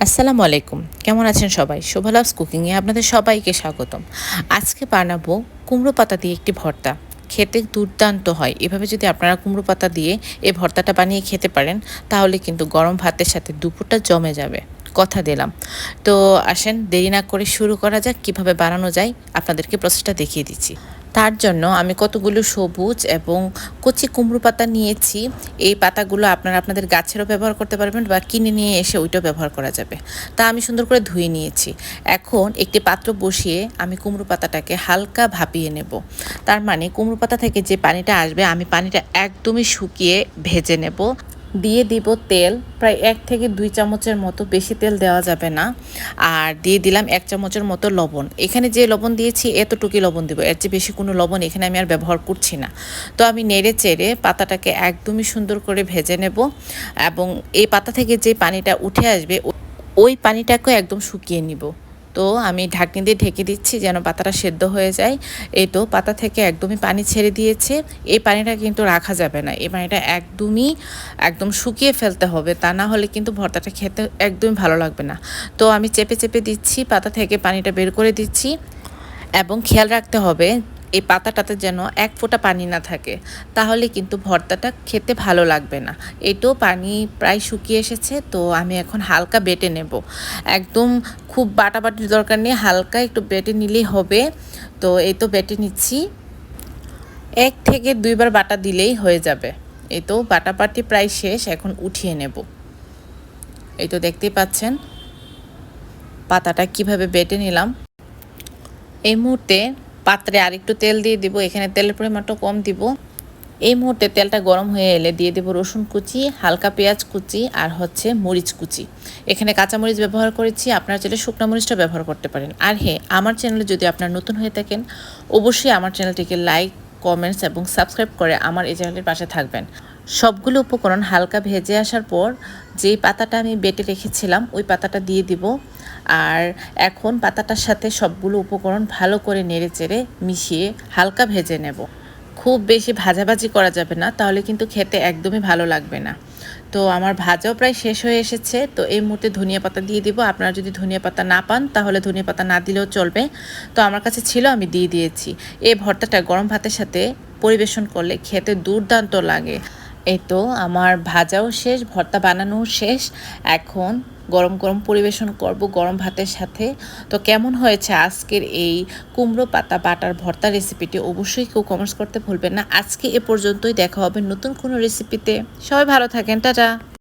আসসালামু আলাইকুম, কেমন আছেন সবাই? শুভ লাভস কুকিংয়ে আপনাদের সবাইকে স্বাগতম। আজকে বানাবো কুমড়ো পাতা দিয়ে একটি ভর্তা। খেতে দুর্দান্ত হয়। এভাবে যদি আপনারা কুমড়ো পাতা দিয়ে এই ভর্তাটা বানিয়ে খেতে পারেন, তাহলে কিন্তু গরম ভাতের সাথে দুপুরটা জমে যাবে। কথা দিলাম। তো আসেন দেরি না করে শুরু করা যাক। কীভাবে বানানো যায় আপনাদেরকে প্রসেসটা দেখিয়ে দিচ্ছি। তার জন্য আমি কতগুলো সবুজ এবং কচি কুমড়ো পাতা নিয়েছি। এই পাতাগুলো আপনারা আপনাদের গাছেরও ব্যবহার করতে পারবেন বা কিনে নিয়ে এসে ওইটাও ব্যবহার করা যাবে। তা আমি সুন্দর করে ধুয়ে নিয়েছি। এখন একটি পাত্র বসিয়ে আমি কুমড়ো পাতাটাকে হালকা ভাপিয়ে নেব। তার মানে কুমড়ো পাতা থেকে যে পানিটা আসবে আমি পানিটা একদমই শুকিয়ে ভেজে নেব। দিয়ে দিব তেল, প্রায় 1 থেকে 2 চামচের মতো, বেশি তেল দেওয়া যাবে না। আর দিয়ে দিলাম 1 চামচের মতো লবণ। এখানে যে লবণ দিয়েছি এতটুকুই লবণ দিব, এর চেয়ে বেশি কোনো লবণ এখানে আমি আর ব্যবহার করছি না। তো আমি নেড়ে চেড়ে পাতাটাকে একদমই সুন্দর করে ভেজে নেব এবং এই পাতা থেকে যে পানিটা উঠে আসবে ওই পানিটাকেও একদম শুকিয়ে নিব। তো আমি ঢাকনি দিয়ে ঢেকে দিচ্ছি যেন পাতাটা সেদ্ধ হয়ে যায়। এই তো পাতা থেকে একদমই পানি ছেড়ে দিয়েছে। এই পানিটা কিন্তু রাখা যাবে না, এই পানিটা একদম শুকিয়ে ফেলতে হবে, তা না হলে কিন্তু ভর্তাটা খেতে একদমই ভালো লাগবে না। তো আমি চেপে চেপে দিচ্ছি, পাতা থেকে পানিটা বের করে দিচ্ছি এবং খেয়াল রাখতে হবে এই পাতাটাতে যেন 1 ফোঁটা পানি না থাকে, তাহলে কিন্তু ভর্তাটা খেতে ভালো লাগবে না। এই তো পানি প্রায় শুকিয়ে এসেছে, তো আমি এখন হালকা বেটে নেব। একদম খুব বাটাবাটির দরকার নেই, হালকা একটু বেটে নিলেই হবে। তো এই তো বেটে নিচ্ছি, 1 থেকে 2 বার বাটা দিলেই হয়ে যাবে। এই তো বাটাবাটি প্রায় শেষ, এখন উঠিয়ে নেব। এই তো দেখতেই পাচ্ছেন পাতাটা কিভাবে বেটে নিলাম। এই মুহূর্তে পাত্রে আরেকটু তেল দিয়ে দিব, এখানে তেলের পরিমাণটা কম দিব। এই মুহূর্তে তেলটা গরম হয়ে এলে দিয়ে দেব রসুন কুচি, হালকা পেঁয়াজ কুচি আর মরিচ কুচি। এখানে কাঁচা মরিচ ব্যবহার করেছি, আপনারা চাইলে শুকনো মরিচটা ব্যবহার করতে পারেন। আর হ্যাঁ, আমার চ্যানেলে যদি আপনারা নতুন হয়ে থাকেন, অবশ্যই আমার চ্যানেলটিকে লাইক, কমেন্টস এবং সাবস্ক্রাইব করে আমার এই চ্যানেলের পাশে থাকবেন। সবগুলো উপকরণ হালকা ভেজে আসার পর যেই পাতাটা আমি বেটে রেখেছিলাম ওই পাতাটা দিয়ে দিব। আর এখন পাতাটার সাথে সবগুলো উপকরণ ভালো করে নেড়ে চেড়ে মিশিয়ে হালকা ভেজে নেব। খুব বেশি ভাজাভাজি করা যাবে না, তাহলে কিন্তু খেতে একদমই ভালো লাগবে না। তো আমার ভাজাও প্রায় শেষ হয়ে এসেছে। তো এই মুহূর্তে ধনিয়া পাতা দিয়ে দিব। আপনারা যদি ধনিয়া পাতা না পান তাহলে ধনিয়া পাতা না দিলেও চলবে। তো আমার কাছে ছিল, আমি দিয়ে দিয়েছি। এই ভর্তাটা গরম ভাতের সাথে পরিবেশন করলে খেতে দুর্দান্ত লাগে। এই তো আমার ভাজাও শেষ, ভর্তা বানানোও শেষ। এখন গরম গরম পরিবেশন করব গরম ভাতের সাথে। তো কেমন হয়েছে আজকের এই কুমড়ো পাতা বাটার ভর্তা রেসিপিটি, অবশ্যই কেউ কমেন্টস করতে ভুলবেন না। আজকে এ পর্যন্তই, দেখা হবে নতুন কোনো রেসিপিতে। সবাই ভালো থাকেন, টাটা।